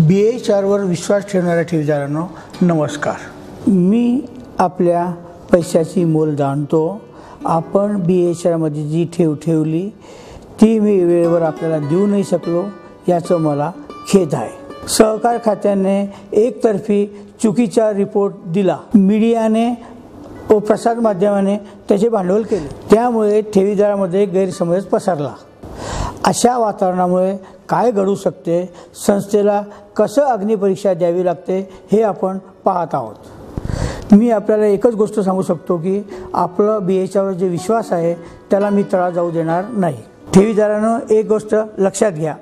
BHRवर विश्वास ठेवणाऱ्या ठेवीदारांनो नमस्कार। मी आपल्या पैशाची मोल जाणतो। आपण BHRमध्ये जी ठेव ठेवली ती मी वेळेवर आपल्याला देऊ नाही शकलो याचं मला खेद आहे। सहकार खात्याने एकतर्फी चुकीचा रिपोर्ट दिला, मीडियाने व प्रसार माध्यमाने त्याचे भांडवल केले, त्यामुळे ठेवीदारामध्ये गैरसमज पसरला। अशा वातावरणामुळे काय घडू शकते, संस्थेला कसं अग्निपरीक्षा द्यावी लागते हे आपण पाहत आहोत। मी आपल्याला एकच गोष्ट सांगू शकतो की आपलं BHRवर जे विश्वास आहे त्याला मी तडा जाऊ देणार नाही। ठेवीदारांनो एक गोष्ट लक्षात घ्या,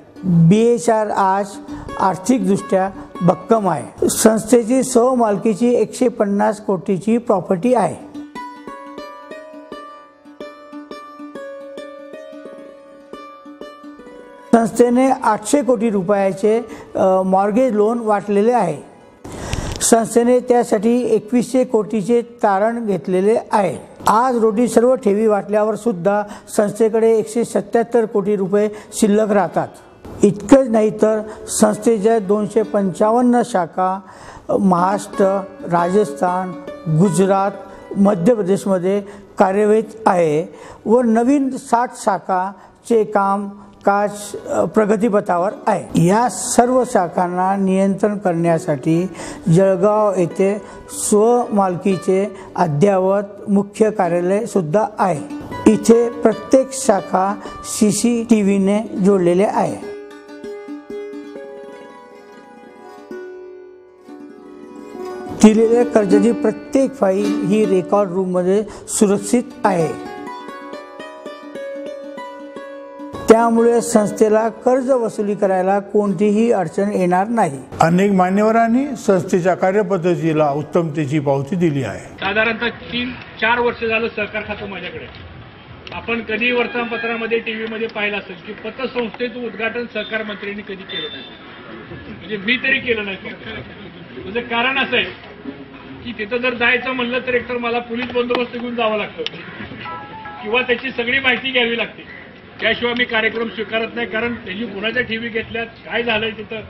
BHR आज आर्थिकदृष्ट्या भक्कम आहे। संस्थेची सहमालकीची 150 कोटीची प्रॉपर्टी आहे। संस्थेने 800 कोटी रुपयाचे मॉर्गेज लोन वाटलेले आहे। संस्थेने त्यासाठी 2100 कोटीचे तारण घेतलेले आहे। आज रोजी सर्व ठेवी वाटल्यावर सुद्धा संस्थेकडे 177 कोटी रुपये शिल्लक राहतात। इतकंच नाही तर संस्थेच्या 255 शाखा महाराष्ट्र, राजस्थान, गुजरात, मध्य प्रदेशमध्ये कार्यरत आहे व नवीन 60 शाखाचे काज प्रगतीपथावर आहे। या सर्व शाखांना नियंत्रण करण्यासाठी जळगाव येथे स्वमालकीचे अद्ययावत मुख्य कार्यालय सुद्धा आहे। इथे प्रत्येक शाखा CCTVने जोडलेले आहे। दिलेल्या कर्जाची प्रत्येक फाईल ही रेकॉर्ड रूममध्ये सुरक्षित आहे, त्यामुळे संस्थेला कर्ज वसुली करायला कोणतीही अडचण येणार नाही। अनेक मान्यवरांनी संस्थेच्या कार्यपद्धतीला उत्तमतेची पावती दिली आहे। साधारणतः 3-4 वर्ष झालं सहकार खातं माझ्याकडे। आपण कधी वर्तमानपत्रामध्ये टीव्हीमध्ये पाहिलं असेल की पतसंस्थेचं उद्घाटन सहकार मंत्र्यांनी कधी केलं नाही, म्हणजे मी तरी केलं नाही। म्हणजे कारण असं आहे की तिथं जर जायचं म्हणलं तर एकतर मला पोलीस बंदोबस्त घेऊन जावं लागतं किंवा त्याची सगळी माहिती घ्यावी लागते, त्याशिवाय मी कार्यक्रम स्वीकारत नाही। कारण त्यांनी कुणाच्या ठेवी घेतल्यात, काय झालंय तिथं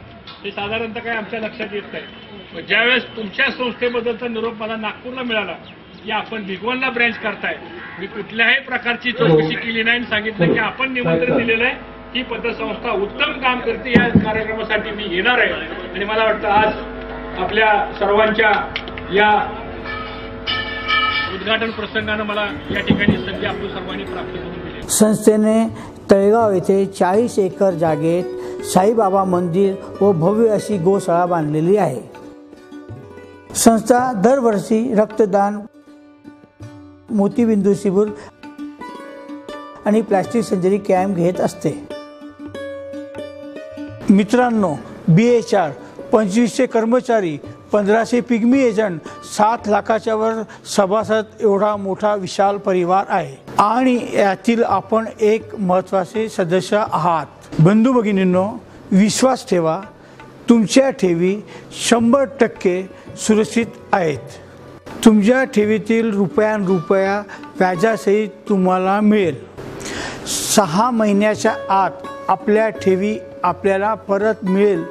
हे साधारणतः काय आमच्या लक्षात येत नाही। ज्यावेळेस तुमच्या संस्थेबद्दलचा निरोप मला नागपूरला मिळाला की आपण भिगवणला ब्रँच करताय, मी कुठल्याही प्रकारची चौकशी केली नाही आणि सांगितलं की आपण निमंत्रण दिलेलं आहे, ही पतसंस्था उत्तम काम करते, या कार्यक्रमासाठी मी येणार आहे। आणि मला वाटतं आज आपल्या सर्वांच्या या उद्घाटन प्रसंगानं मला या ठिकाणी संधी आपण सर्वांनी प्राप्त करून दिली। संस्थेने तळेगाव येथे 40 एकर जागेत साईबाबा मंदिर व भव्य अशी गोशाळा बांधलेली आहे। संस्था दरवर्षी रक्तदान, मोतीबिंदू शिबिर आणि प्लास्टिक सर्जरी कॅम्प घेत असते। मित्रांनो, BHR 2500 कर्मचारी, 1500 पिग्मी एजंट, 7 लाखाच्या वर सभासद एवढा मोठा विशाल परिवार आहे आणि यातील आपण एक महत्त्वाचे सदस्य आहात। बंधू भगिनींनो, विश्वास ठेवा, तुमच्या ठेवी 100% सुरक्षित आहेत। तुमच्या ठेवीतील रुपया व्याजासहित तुम्हाला मिळेल। 6 महिन्याच्या आत आपल्या ठेवी आपल्याला परत मिळेल,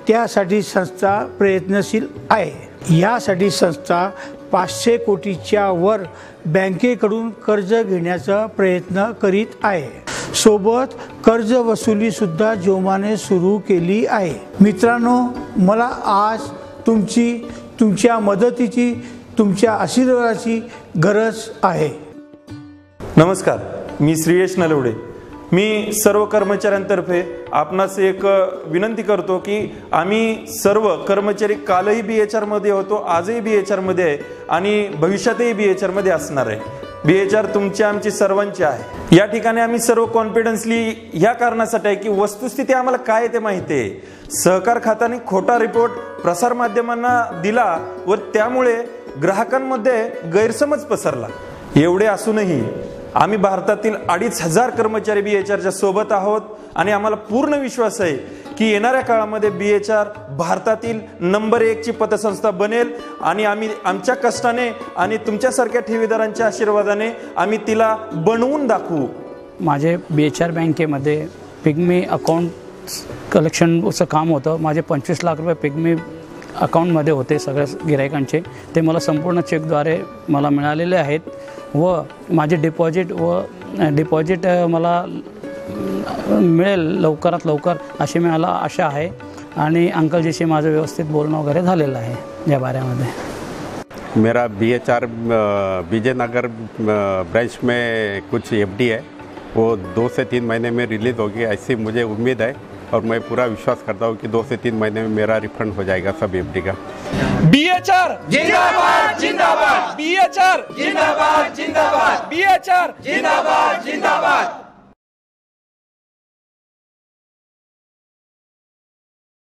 त्यासाठी संस्था प्रयत्नशील आहे। यासाठी संस्था 500 कोटीच्या वर बँकेकडून कर्ज घेण्याचा प्रयत्न करीत आहे। सोबत कर्ज वसुली सुद्धा जोमाने सुरू केली आहे। मित्रांनो, मला आज तुमच्या मदतीची, तुमच्या आशीर्वादाची गरज आहे। नमस्कार, मी श्रीयश नलवडे। मी सर्व कर्मचाऱ्यांतर्फे आपणास एक विनंती करतो की आम्ही सर्व कर्मचारी कालही BHR मध्ये होतो, आजही BHR मध्ये आहे आणि भविष्यातही BHR मध्ये असणार आहे। BHR तुमची आमची सर्वांची आहे। या ठिकाणी आम्ही सर्व कॉन्फिडन्सली या कारणासाठी आहे की वस्तुस्थिती आम्हाला काय ते माहिती आहे। सहकार खात्याने खोटा रिपोर्ट प्रसार माध्यमांना दिला व त्यामुळे ग्राहकांमध्ये गैरसमज पसरला। एवढे असूनही आम्ही भारतातील 2500 कर्मचारी BHRच्या सोबत आहोत आणि आम्हाला पूर्ण विश्वास आहे की येणाऱ्या काळामध्ये BHR भारतातील नंबर 1 ची पतसंस्था बनेल आणि आम्ही आमच्या कष्टाने आणि तुमच्यासारख्या ठेवीदारांच्या आशीर्वादाने आम्ही तिला बनवून दाखवू। माझे BHR बँकेमध्ये पिग्मी अकाउंट कलेक्शनचं काम होतं. माझे 25 लाख रुपये पिग्मी अकाउंटमध्ये होते सगळ्या गिरायकांचे. ते मला संपूर्ण चेकद्वारे मला मिळालेले आहेत व माझे डिपॉझिट मला मिळेल लवकरात लवकर अशी मला आशा आहे. आणि अंकलजीशी माझं व्यवस्थित बोलणं वगैरे झालेलं आहे या बाऱ्यामध्ये. मेरा BHR विजयनगर ब्रांच में कुछ FD है, वो 2 से 3 महीने में रिलीज़ होगी ऐसी मुझे उम्मीद है. और मैं पूरा विश्वास करता हूँ कि 2 से 3 महीने में मेरा रिफंड हो जाएगा सब FD का. BHR जिंदाबाद जिंदाबाद, BHR जिंदाबाद जिंदाबाद, BHR जिंदाबाद जिंदाबाद.